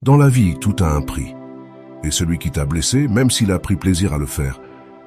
Dans la vie, tout a un prix. Et celui qui t'a blessé, même s'il a pris plaisir à le faire,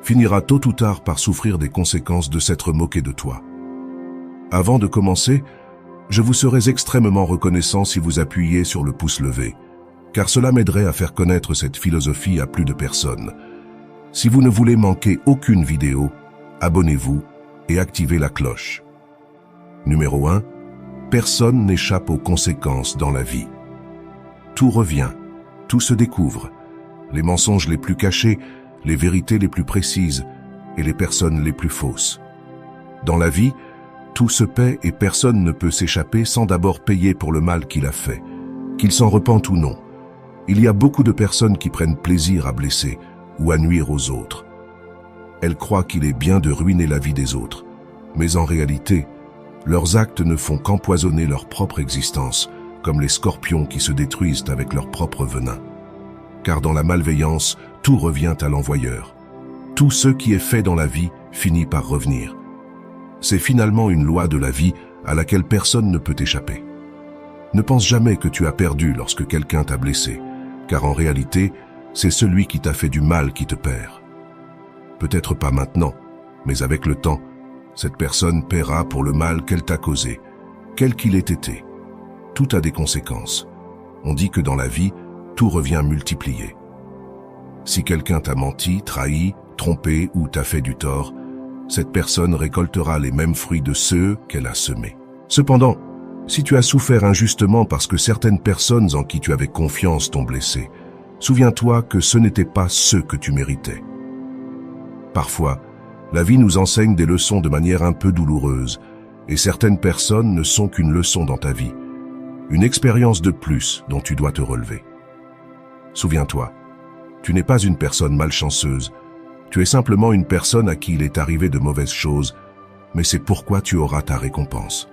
finira tôt ou tard par souffrir des conséquences de s'être moqué de toi. Avant de commencer, je vous serais extrêmement reconnaissant si vous appuyiez sur le pouce levé, car cela m'aiderait à faire connaître cette philosophie à plus de personnes. Si vous ne voulez manquer aucune vidéo, abonnez-vous et activez la cloche. Numéro 1. Personne n'échappe aux conséquences dans la vie. Tout revient, tout se découvre. Les mensonges les plus cachés, les vérités les plus précises et les personnes les plus fausses. Dans la vie, tout se paie et personne ne peut s'échapper sans d'abord payer pour le mal qu'il a fait, qu'il s'en repente ou non. Il y a beaucoup de personnes qui prennent plaisir à blesser ou à nuire aux autres. Elles croient qu'il est bien de ruiner la vie des autres, mais en réalité, leurs actes ne font qu'empoisonner leur propre existence, comme les scorpions qui se détruisent avec leur propre venin. Car dans la malveillance, tout revient à l'envoyeur. Tout ce qui est fait dans la vie finit par revenir. C'est finalement une loi de la vie à laquelle personne ne peut échapper. Ne pense jamais que tu as perdu lorsque quelqu'un t'a blessé, car en réalité, c'est celui qui t'a fait du mal qui te perd. Peut-être pas maintenant, mais avec le temps, cette personne paiera pour le mal qu'elle t'a causé, quel qu'il ait été. Tout a des conséquences. On dit que dans la vie, tout revient multiplié. Si quelqu'un t'a menti, trahi, trompé ou t'a fait du tort, cette personne récoltera les mêmes fruits de ceux qu'elle a semés. Cependant, si tu as souffert injustement parce que certaines personnes en qui tu avais confiance t'ont blessé, souviens-toi que ce n'était pas ceux que tu méritais. Parfois, la vie nous enseigne des leçons de manière un peu douloureuse, et certaines personnes ne sont qu'une leçon dans ta vie, une expérience de plus dont tu dois te relever. Souviens-toi, tu n'es pas une personne malchanceuse, tu es simplement une personne à qui il est arrivé de mauvaises choses, mais c'est pourquoi tu auras ta récompense.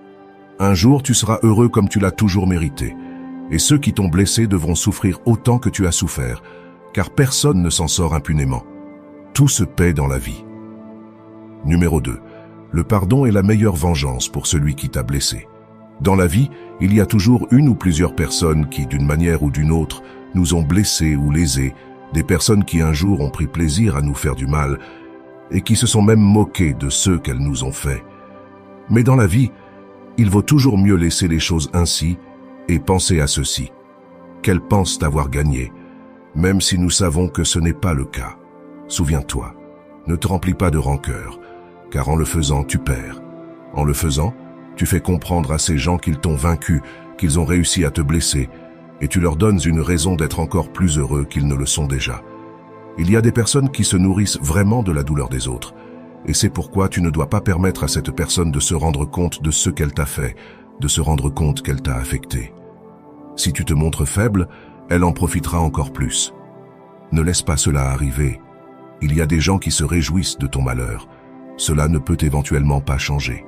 Un jour, tu seras heureux comme tu l'as toujours mérité, et ceux qui t'ont blessé devront souffrir autant que tu as souffert, car personne ne s'en sort impunément. Tout se paie dans la vie. Numéro 2. Le pardon est la meilleure vengeance pour celui qui t'a blessé. Dans la vie, il y a toujours une ou plusieurs personnes qui, d'une manière ou d'une autre, nous ont blessés ou lésés, des personnes qui un jour ont pris plaisir à nous faire du mal et qui se sont même moquées de ceux qu'elles nous ont fait. Mais dans la vie, il vaut toujours mieux laisser les choses ainsi et penser à ceci, qu'elles pensent avoir gagné, même si nous savons que ce n'est pas le cas. Souviens-toi, ne te remplis pas de rancœur, car en le faisant, tu perds. En le faisant, tu fais comprendre à ces gens qu'ils t'ont vaincu, qu'ils ont réussi à te blesser, et tu leur donnes une raison d'être encore plus heureux qu'ils ne le sont déjà. Il y a des personnes qui se nourrissent vraiment de la douleur des autres, et c'est pourquoi tu ne dois pas permettre à cette personne de se rendre compte de ce qu'elle t'a fait, de se rendre compte qu'elle t'a affecté. Si tu te montres faible, elle en profitera encore plus. Ne laisse pas cela arriver. Il y a des gens qui se réjouissent de ton malheur. Cela ne peut éventuellement pas changer.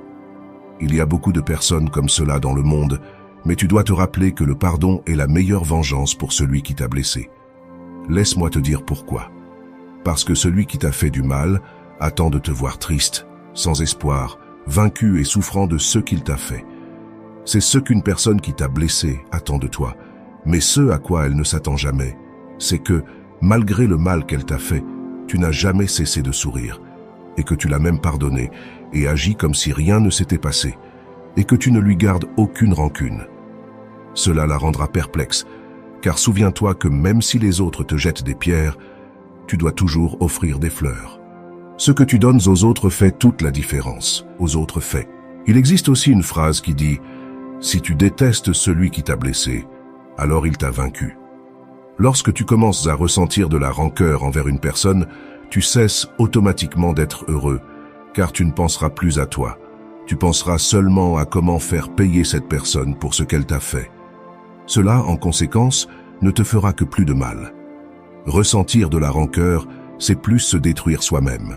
Il y a beaucoup de personnes comme cela dans le monde, mais tu dois te rappeler que le pardon est la meilleure vengeance pour celui qui t'a blessé. Laisse-moi te dire pourquoi. Parce que celui qui t'a fait du mal attend de te voir triste, sans espoir, vaincu et souffrant de ce qu'il t'a fait. C'est ce qu'une personne qui t'a blessé attend de toi, mais ce à quoi elle ne s'attend jamais, c'est que, malgré le mal qu'elle t'a fait, tu n'as jamais cessé de sourire, et que tu l'as même pardonné et agi comme si rien ne s'était passé, et que tu ne lui gardes aucune rancune. Cela la rendra perplexe, car souviens-toi que même si les autres te jettent des pierres, tu dois toujours offrir des fleurs. Ce que tu donnes aux autres fait toute la différence, aux autres faits. Il existe aussi une phrase qui dit « Si tu détestes celui qui t'a blessé, alors il t'a vaincu ». Lorsque tu commences à ressentir de la rancœur envers une personne, tu cesses automatiquement d'être heureux, car tu ne penseras plus à toi. Tu penseras seulement à comment faire payer cette personne pour ce qu'elle t'a fait. Cela, en conséquence, ne te fera que plus de mal. Ressentir de la rancœur, c'est plus se détruire soi-même.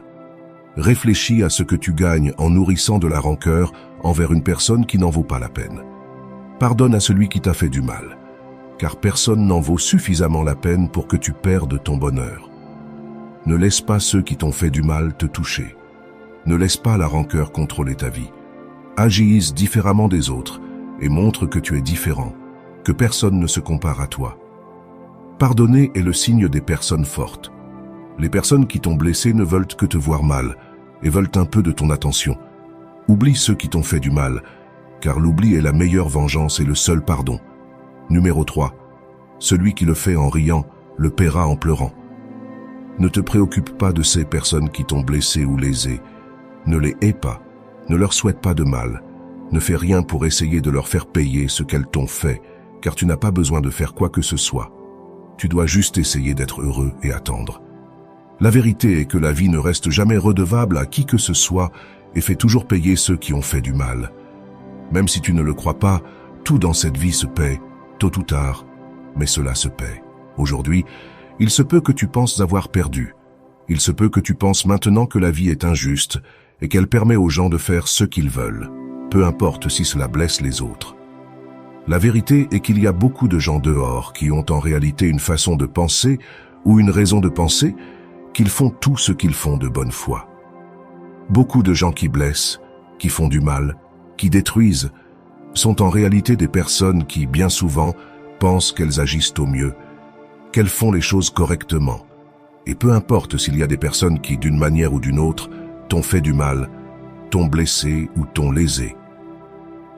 Réfléchis à ce que tu gagnes en nourrissant de la rancœur envers une personne qui n'en vaut pas la peine. Pardonne à celui qui t'a fait du mal, car personne n'en vaut suffisamment la peine pour que tu perdes ton bonheur. Ne laisse pas ceux qui t'ont fait du mal te toucher. Ne laisse pas la rancœur contrôler ta vie. Agis différemment des autres et montre que tu es différent, que personne ne se compare à toi. Pardonner est le signe des personnes fortes. Les personnes qui t'ont blessé ne veulent que te voir mal et veulent un peu de ton attention. Oublie ceux qui t'ont fait du mal, car l'oubli est la meilleure vengeance et le seul pardon. Numéro 3. Celui qui le fait en riant, le paiera en pleurant. Ne te préoccupe pas de ces personnes qui t'ont blessé ou lésé. Ne les hais pas, ne leur souhaite pas de mal. Ne fais rien pour essayer de leur faire payer ce qu'elles t'ont fait, car tu n'as pas besoin de faire quoi que ce soit. Tu dois juste essayer d'être heureux et attendre. La vérité est que la vie ne reste jamais redevable à qui que ce soit et fait toujours payer ceux qui ont fait du mal. Même si tu ne le crois pas, tout dans cette vie se paie, tôt ou tard, mais cela se paie. Aujourd'hui, il se peut que tu penses avoir perdu. Il se peut que tu penses maintenant que la vie est injuste et qu'elle permet aux gens de faire ce qu'ils veulent, peu importe si cela blesse les autres. La vérité est qu'il y a beaucoup de gens dehors qui ont en réalité une façon de penser ou une raison de penser, qu'ils font tout ce qu'ils font de bonne foi. Beaucoup de gens qui blessent, qui font du mal, qui détruisent, sont en réalité des personnes qui, bien souvent, pensent qu'elles agissent au mieux, qu'elles font les choses correctement. Et peu importe s'il y a des personnes qui, d'une manière ou d'une autre, t'ont fait du mal, t'ont blessé ou t'ont lésé.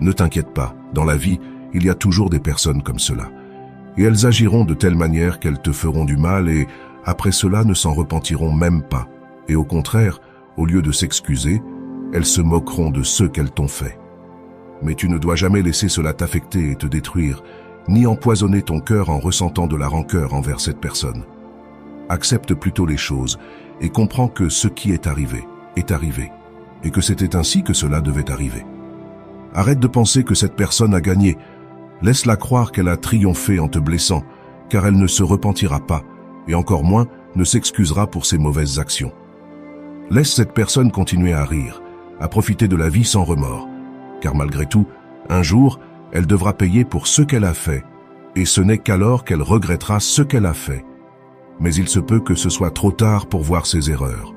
Ne t'inquiète pas, dans la vie, il y a toujours des personnes comme cela. Et elles agiront de telle manière qu'elles te feront du mal et, après cela, ne s'en repentiront même pas. Et au contraire, au lieu de s'excuser, elles se moqueront de ceux qu'elles t'ont fait. Mais tu ne dois jamais laisser cela t'affecter et te détruire, ni empoisonner ton cœur en ressentant de la rancœur envers cette personne. Accepte plutôt les choses et comprends que ce qui est arrivé, et que c'était ainsi que cela devait arriver. Arrête de penser que cette personne a gagné. Laisse-la croire qu'elle a triomphé en te blessant, car elle ne se repentira pas, et encore moins ne s'excusera pour ses mauvaises actions. Laisse cette personne continuer à rire, à profiter de la vie sans remords, car malgré tout, un jour, elle devra payer pour ce qu'elle a fait, et ce n'est qu'alors qu'elle regrettera ce qu'elle a fait. Mais il se peut que ce soit trop tard pour voir ses erreurs.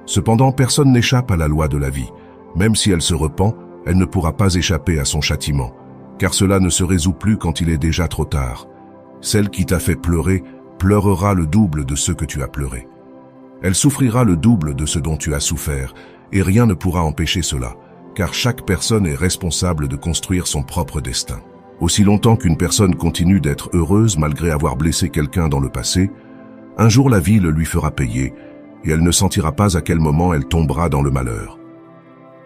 Cependant, personne n'échappe à la loi de la vie. Même si elle se repent, elle ne pourra pas échapper à son châtiment, car cela ne se résout plus quand il est déjà trop tard. Celle qui t'a fait pleurer pleurera le double de ce que tu as pleuré. Elle souffrira le double de ce dont tu as souffert, et rien ne pourra empêcher cela, car chaque personne est responsable de construire son propre destin. Aussi longtemps qu'une personne continue d'être heureuse malgré avoir blessé quelqu'un dans le passé, un jour la vie le lui fera payer, et elle ne sentira pas à quel moment elle tombera dans le malheur.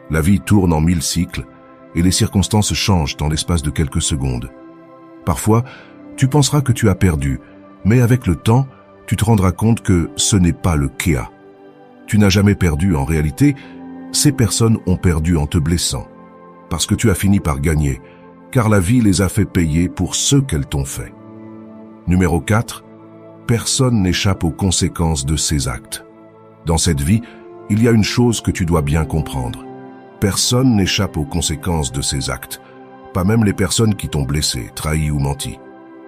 La vie tourne en 1000 cycles, et les circonstances changent dans l'espace de quelques secondes. Parfois, tu penseras que tu as perdu, mais avec le temps, tu te rendras compte que ce n'est pas le cas. Tu n'as jamais perdu en réalité, ces personnes ont perdu en te blessant, parce que tu as fini par gagner, car la vie les a fait payer pour ce qu'elles t'ont fait. Numéro 4. Personne n'échappe aux conséquences de ses actes. Dans cette vie, il y a une chose que tu dois bien comprendre. Personne n'échappe aux conséquences de ses actes, pas même les personnes qui t'ont blessé, trahi ou menti.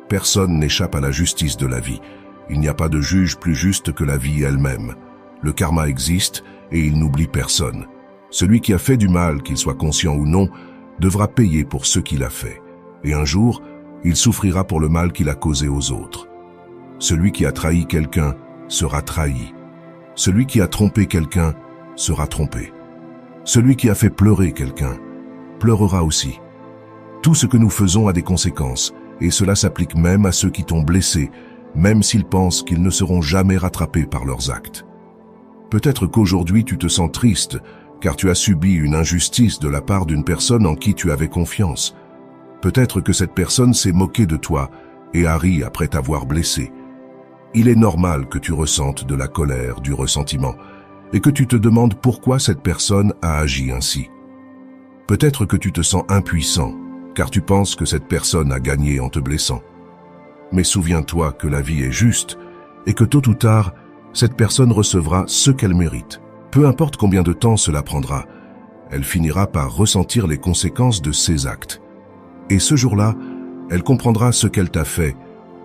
Personne n'échappe à la justice de la vie. Il n'y a pas de juge plus juste que la vie elle-même. Le karma existe et il n'oublie personne. Celui qui a fait du mal, qu'il soit conscient ou non, devra payer pour ce qu'il a fait. Et un jour, il souffrira pour le mal qu'il a causé aux autres. Celui qui a trahi quelqu'un sera trahi. Celui qui a trompé quelqu'un sera trompé. Celui qui a fait pleurer quelqu'un pleurera aussi. Tout ce que nous faisons a des conséquences, et cela s'applique même à ceux qui t'ont blessé, même s'ils pensent qu'ils ne seront jamais rattrapés par leurs actes. Peut-être qu'aujourd'hui tu te sens triste, car tu as subi une injustice de la part d'une personne en qui tu avais confiance. Peut-être que cette personne s'est moquée de toi et a ri après t'avoir blessé. Il est normal que tu ressentes de la colère, du ressentiment, et que tu te demandes pourquoi cette personne a agi ainsi. Peut-être que tu te sens impuissant, car tu penses que cette personne a gagné en te blessant. Mais souviens-toi que la vie est juste, et que tôt ou tard, cette personne recevra ce qu'elle mérite. Peu importe combien de temps cela prendra, elle finira par ressentir les conséquences de ses actes. Et ce jour-là, elle comprendra ce qu'elle t'a fait,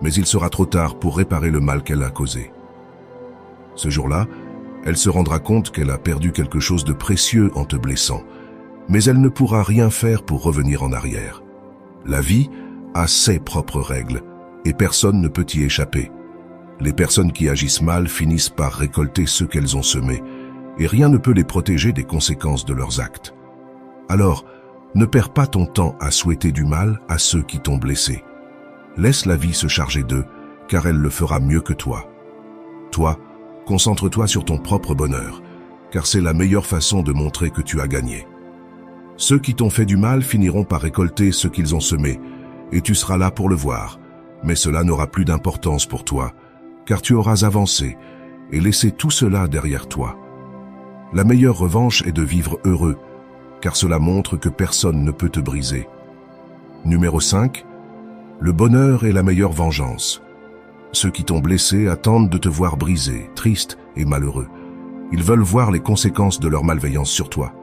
mais il sera trop tard pour réparer le mal qu'elle a causé. Ce jour-là, elle se rendra compte qu'elle a perdu quelque chose de précieux en te blessant, mais elle ne pourra rien faire pour revenir en arrière. La vie a ses propres règles, et personne ne peut y échapper. Les personnes qui agissent mal finissent par récolter ce qu'elles ont semé, et rien ne peut les protéger des conséquences de leurs actes. Alors, ne perds pas ton temps à souhaiter du mal à ceux qui t'ont blessé. Laisse la vie se charger d'eux, car elle le fera mieux que toi. Toi, concentre-toi sur ton propre bonheur, car c'est la meilleure façon de montrer que tu as gagné. Ceux qui t'ont fait du mal finiront par récolter ce qu'ils ont semé, et tu seras là pour le voir, mais cela n'aura plus d'importance pour toi, car tu auras avancé et laissé tout cela derrière toi. La meilleure revanche est de vivre heureux, car cela montre que personne ne peut te briser. Numéro 5. Le bonheur est la meilleure vengeance. Ceux qui t'ont blessé attendent de te voir brisé, triste et malheureux. Ils veulent voir les conséquences de leur malveillance sur toi.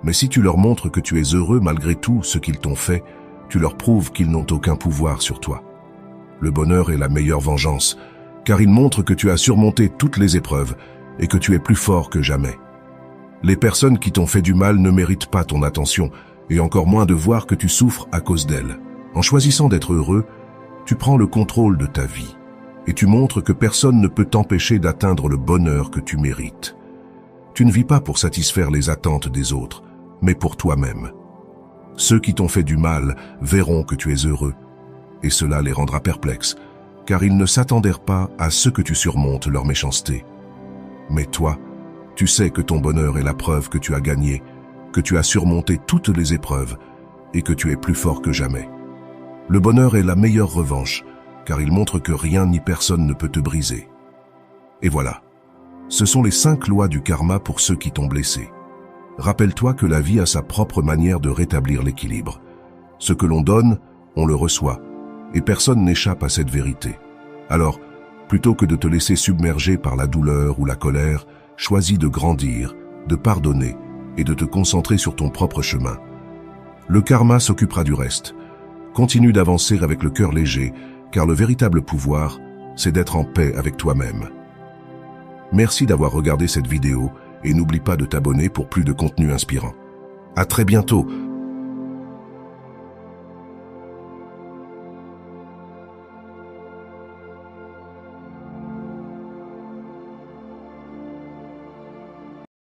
Mais si tu leur montres que tu es heureux malgré tout ce qu'ils t'ont fait, tu leur prouves qu'ils n'ont aucun pouvoir sur toi. Le bonheur est la meilleure vengeance, car il montre que tu as surmonté toutes les épreuves et que tu es plus fort que jamais. Les personnes qui t'ont fait du mal ne méritent pas ton attention, et encore moins de voir que tu souffres à cause d'elles. En choisissant d'être heureux, tu prends le contrôle de ta vie, et tu montres que personne ne peut t'empêcher d'atteindre le bonheur que tu mérites. Tu ne vis pas pour satisfaire les attentes des autres, mais pour toi-même. Ceux qui t'ont fait du mal verront que tu es heureux, et cela les rendra perplexes, car ils ne s'attendirent pas à ce que tu surmontes leur méchanceté. Mais toi, tu sais que ton bonheur est la preuve que tu as gagné, que tu as surmonté toutes les épreuves, et que tu es plus fort que jamais. Le bonheur est la meilleure revanche, car il montre que rien ni personne ne peut te briser. Et voilà, ce sont les 5 lois du karma pour ceux qui t'ont blessé. Rappelle-toi que la vie a sa propre manière de rétablir l'équilibre. Ce que l'on donne, on le reçoit, et personne n'échappe à cette vérité. Alors, plutôt que de te laisser submerger par la douleur ou la colère, choisis de grandir, de pardonner et de te concentrer sur ton propre chemin. Le karma s'occupera du reste. Continue d'avancer avec le cœur léger, car le véritable pouvoir, c'est d'être en paix avec toi-même. Merci d'avoir regardé cette vidéo et n'oublie pas de t'abonner pour plus de contenu inspirant. À très bientôt